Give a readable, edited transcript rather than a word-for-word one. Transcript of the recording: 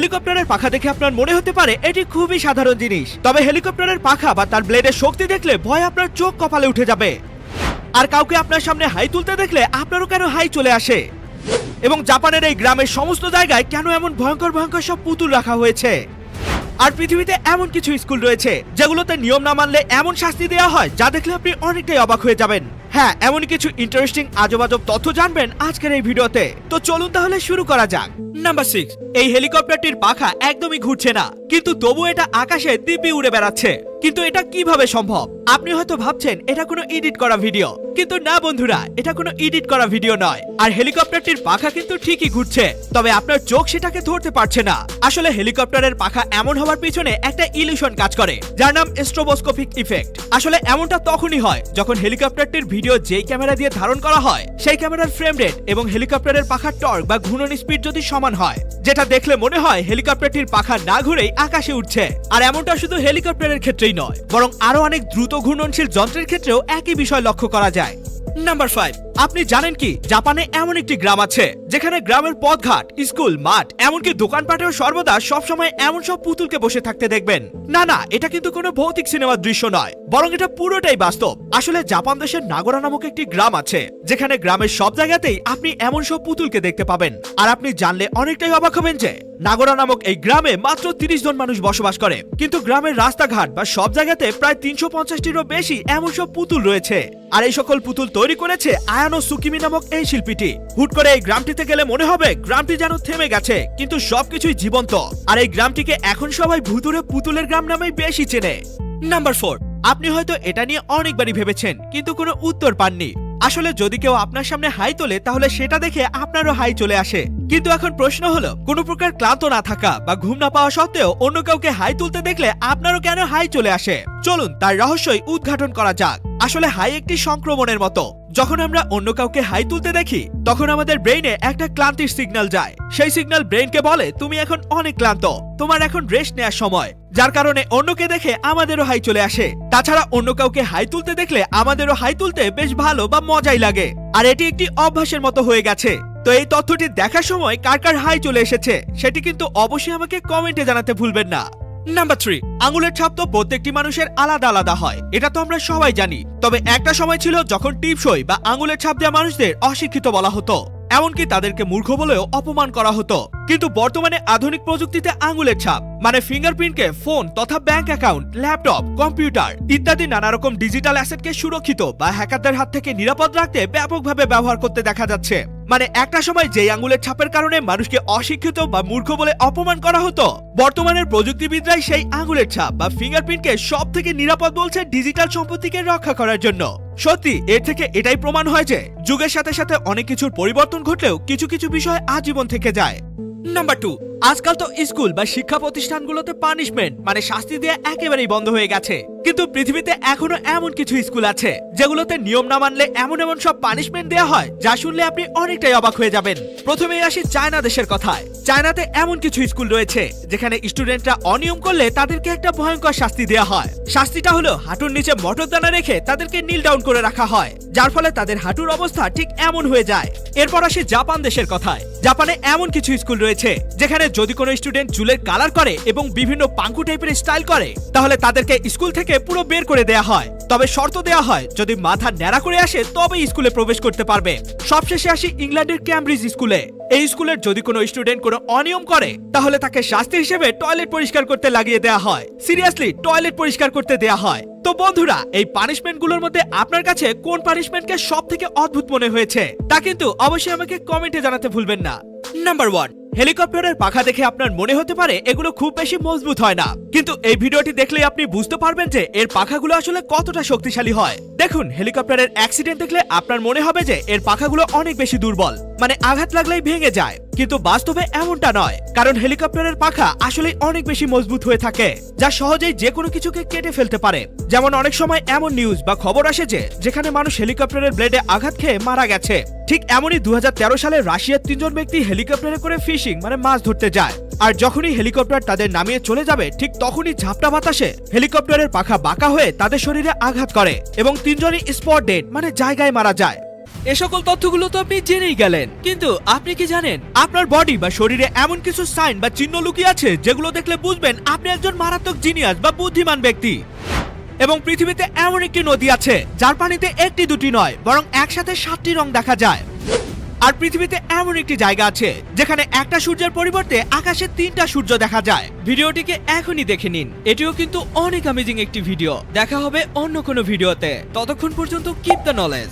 হেলিকপ্টারের পাখা দেখে আপনার মনে হতে পারে এটি খুবই সাধারণ জিনিস, তবে হেলিকপ্টারের পাখা বা তার ব্লেডের শক্তি দেখলে ভয় আপনার চোখ কপালে উঠে যাবে। আর কাউকে আপনার সামনে হাই তুলতে দেখলে আপনারও কেন হাই চলে আসে। এবং জাপানের এই গ্রামের সমস্ত জায়গায় কেন এমন ভয়ঙ্কর ভয়ঙ্কর সব পুতুল রাখা হয়েছে। আর পৃথিবীতে এমন কিছু স্কুল রয়েছে যেগুলোতে নিয়ম না মানলে এমন শাস্তি দেওয়া হয় যা দেখলে আপনি অনেকটাই অবাক হয়ে যাবেন। হ্যাঁ, এমন কিছু ইন্টারেস্টিং আজব আজব তথ্য জানবেন আজকের এই ভিডিওতে। তো চলুন তাহলে শুরু করা যাক। নাম্বার 6, এই হেলিকপ্টারটির পাখা একদমই ঘুরছে না, কিন্তু তবু এটা আকাশে দিব্যি উড়ে বেড়াচ্ছে। কিন্তু এটা কিভাবে সম্ভব? আপনি হয়তো ভাবছেন এটা কোনো এডিট করা ভিডিও, কিন্তু না বন্ধুরা, এটা কোনো এডিট করা ভিডিও নয়। আর হেলিকপ্টারটির পাখা কিন্তু ঠিকই ঘুরছে, তবে আপনার চোখ সেটাকে ধরতে পারছে না। আসলে হেলিকপ্টারের পাখা এমন হওয়ার পিছনে একটা ইলিউশন কাজ করে, যার নাম স্ট্রোবোস্কোপিক ইফেক্ট। আসলে এমনটা তখনই হয় যখন হেলিকপ্টারটির ভিডিও যেই ক্যামেরা দিয়ে ধারণ করা হয় সেই ক্যামেরার ফ্রেম রেট এবং হেলিকপ্টারের পাখার টর্ক বা ঘূর্ণন স্পিড যদি সমান হয়, যেটা দেখলে মনে হয় হেলিকপ্টারটির পাখা না ঘুরেই আকাশে উঠছে। আর এমনটা শুধু হেলিকপ্টারের ক্ষেত্রেই নয়, বরং আরো অনেক দ্রুত ঘূর্ণনশীল যন্ত্রের ক্ষেত্রেও একই বিষয় লক্ষ্য করা যায়। নাম্বার 5, আপনি জানেন কি জাপানে এমন একটি গ্রাম আছে যেখানে গ্রামের পথঘাট, স্কুল, মাঠ, এমনকি দোকানপাটেও সর্বদা সবসময় এমন সব পুতুলকে বসে থাকতে দেখবেন। না, এটা কিন্তু কোনো ভৌতিক সিনেমার দৃশ্য নয়, বরং এটা পুরোটাই বাস্তব। আসলে জাপান দেশের নাগোরা নামক একটি গ্রাম আছে যেখানে গ্রামের সব জায়গাতেই আপনি এমন সব পুতুলকে দেখতে পাবেন। আর আপনি জানলে অনেকটাই অবাক হবেন যে নাগোরা নামক এই গ্রামে মাত্র 30 জন মানুষ বসবাস করে, কিন্তু গ্রামের রাস্তাঘাট বা সব জায়গাতে প্রায় 350টিরও বেশি এমন সব পুতুল রয়েছে। আর এই সকল পুতুল তৈরি করেছে আয়ানো সুকিমি নামক এই শিল্পীটি। হুট করে এই গ্রামটিতে গেলে মনে হবে গ্রামটি যেন থেমে গেছে, কিন্তু সবকিছুই জীবন্ত। আর এই গ্রামটিকে এখন সবাই ভুতুরে পুতুলের গ্রাম নামেই বেশি চেনে। নাম্বার 4, আপনি হয়তো এটা নিয়ে অনেকবারই ভেবেছেন কিন্তু কোনো উত্তর পাননি। আসলে যদি কেউ আপনার সামনে হাই তোলে তাহলে সেটা দেখে আপনারও হাই চলে আসে। কিন্তু এখন প্রশ্ন হলো, কোনো প্রকার ক্লান্ত না থাকা বা ঘুম না পাওয়া সত্ত্বেও অন্য কাউকে হাই তুলতে দেখলে আপনারও কেন হাই চলে আসে? চলুন তার রহস্যই উদ্ঘাটন করা যাক। আসলে হাই একটি সংক্রমণের মতো। যখন আমরা অন্য কাউকে হাই তুলতে দেখি তখন আমাদের ব্রেইনে একটা ক্লান্তির সিগন্যাল যায়। সেই সিগন্যাল ব্রেইনকে বলে তুমি এখন অনেক ক্লান্ত, তোমার এখন রেস্ট নেওয়ার সময়। যার কারণে অন্যকে দেখে আমাদেরও হাই চলে আসে। তাছাড়া অন্য কাউকে হাই তুলতে দেখলে আমাদেরও হাই তুলতে বেশ ভালো বা মজাই লাগে। আর এটি একটি অভ্যাসের মতো হয়ে গেছে। তো এই তথ্যটি দেখার সময় কার কার হাই চলে এসেছে সেটি কিন্তু অবশ্যই আমাকে কমেন্টে জানাতে ভুলবেন না। নাম্বার 3, আঙুলের ছাপ তো প্রত্যেকটি মানুষের আলাদা আলাদা হয়, এটা তো আমরা সবাই জানি। তবে একটা সময় ছিল যখন টিপসই বা আঙুলের ছাপ দেওয়া মানুষদের অশিক্ষিত বলা হতো, এমনকি তাদেরকে মূর্খ বলেও অপমান করা হতো। কিন্তু বর্তমানে আধুনিক প্রযুক্তিতে আঙুলের ছাপ মানে ফিঙ্গারপ্রিন্টকে ফোন তথা ব্যাংক অ্যাকাউন্ট, ল্যাপটপ, কম্পিউটার ইত্যাদি নানা রকম ডিজিটাল অ্যাসেটকে সুরক্ষিত বা হ্যাকারদের হাত থেকে নিরাপদ রাখতে ব্যাপকভাবে ব্যবহার করতে দেখা যাচ্ছে। মানে একটা সময় যেই আঙুলের ছাপের কারণে মানুষকে অশিক্ষিত বা মূর্খ বলে অপমান করা হতো, বর্তমানের প্রযুক্তিবিদরাই সেই আঙুলের ছাপ বা ফিঙ্গারপ্রিন্টকে সব থেকে নিরাপদ বলছে ডিজিটাল সম্পত্তিকে রক্ষা করার জন্য। সত্যি এর থেকে এটাই প্রমাণ হয় যে যুগের সাথে সাথে অনেক কিছুর পরিবর্তন ঘটলেও কিছু কিছু বিষয় আজীবন থেকে যায়। নাম্বার 2, আজকাল তো স্কুল বা শিক্ষা প্রতিষ্ঠানগুলোতে পানিশমেন্ট মানে শাস্তি দেওয়া একেবারেই বন্ধ হয়ে গেছে। কিন্তু পৃথিবীতে এখনো এমন কিছু স্কুল আছে যেগুলোতে নিয়ম না মানলে এমন এমন সব পানিশমেন্ট দেওয়া হয় যা শুনলে আপনি অনেকটাই অবাক হয়ে যাবেন। প্রথমেই আসি চায়না দেশের কথায়। চায়নাতে এমন কিছু স্কুল রয়েছে যেখানে স্টুডেন্টরা অনিয়ম করলে তাদেরকে একটা ভয়ঙ্কর শাস্তি দেওয়া হয়। শাস্তিটা হলো হাঁটুর নিচে মটরদানা রেখে তাদেরকে নীল ডাউন করে রাখা হয়, যার ফলে তাদের হাঁটুর অবস্থা ঠিক এমন হয়ে যায়। এরপর আসি জাপান দেশের কথায়। জাপানে এমন কিছু স্কুল রয়েছে যেখানে যদি কোনো স্টুডেন্ট চুলের কালার করে এবং বিভিন্ন পাঙ্কু টাইপের স্টাইল করে তাহলে তাদেরকে স্কুল থেকে পুরো বের করে দেয়া হয়। তবে শর্ত দেয়া হয় যদি মাথা ন্যাড়া করে আসে তবেই স্কুলে প্রবেশ করতে পারবে। সবশেষে আসি ইংল্যান্ডের ক্যামব্রিজ স্কুলে। এই স্কুলের যদি কোনো স্টুডেন্ট কোনো অনিয়ম করে তাহলে তাকে শাস্তি হিসেবে টয়লেট পরিষ্কার করতে লাগিয়ে দেয়া হয়। সিরিয়াসলি, টয়লেট পরিষ্কার করতে দেয়া হয়। তো বন্ধুরা, এই পানিশমেন্টগুলোর মধ্যে আপনার কাছে কোন পানিশমেন্টকে সব থেকে অদ্ভুত মনে হয়েছে তা কিন্তু অবশ্যই আমাকে কমেন্টে জানাতে ভুলবেন না। নাম্বার 1, হেলিকপ্টারের পাখা দেখে আপনার মনে হতে পারে এগুলো খুব বেশি মজবুত হয় না, কিন্তু এই ভিডিওটি দেখলেই আপনি বুঝতে পারবেন যে এর পাখাগুলো আসলে কতটা শক্তিশালী হয়। দেখুন, হেলিকপ্টারের অ্যাক্সিডেন্ট দেখলে আপনার মনে হবে যে এর পাখাগুলো অনেক বেশি দুর্বল, মানে আঘাত লাগলেই ভেঙে যায়। কিন্তু বাস্তবে এমনটা নয়, কারণ হেলিকপ্টারের পাখা আসলে অনেক বেশি মজবুত হয়ে থাকে যা সহজেই যে কোনো কিছুকে কেটে ফেলতে পারে। যেমন অনেক সময় এমন নিউজ বা খবর আসে যে যেখানে মানুষ হেলিকপ্টারের ব্লেডে আঘাত খেয়ে মারা গেছে। ঠিক এমনই 2013 সালে রাশিয়ার 3 জন ব্যক্তি হেলিকপ্টারে করে ফিশিং মানে মাছ ধরতে যায়। আর যখনই হেলিকপ্টার তাদের নামিয়ে চলে যাবে ঠিক তখনই ঝাপটা বাতাসে হেলিকপ্টারের পাখা বাঁকা হয়ে তাদের শরীরে আঘাত করে এবং 3 জনই স্পট ডেড মানে জায়গায় মারা যায়। এ সকল তথ্যগুলো তো আপনি জেনেই গেলেন, কিন্তু আপনি কি জানেন আপনার বডি বা শরীরে এমন কিছু সাইন বা চিহ্ন লুকিয়ে আছে যেগুলো দেখলে বুঝবেন আপনি একজন মারাত্মক জিনিয়াস বা বুদ্ধিমান ব্যক্তি। এবং পৃথিবীতে এমন একটি নদী আছে যার পানিতে একটি দুটি নয় বরং একসাথে 7টি রং দেখা যায়। আর পৃথিবীতে এমন একটি জায়গা আছে যেখানে একটা সূর্যের পরিবর্তে আকাশে 3টা সূর্য দেখা যায়। ভিডিওটিকে এখনই দেখে নিন, এটিও কিন্তু অনেক অ্যামেজিং একটি ভিডিও। দেখা হবে অন্য কোনো ভিডিওতে, ততক্ষণ পর্যন্ত কিপ দ্য নলেজ।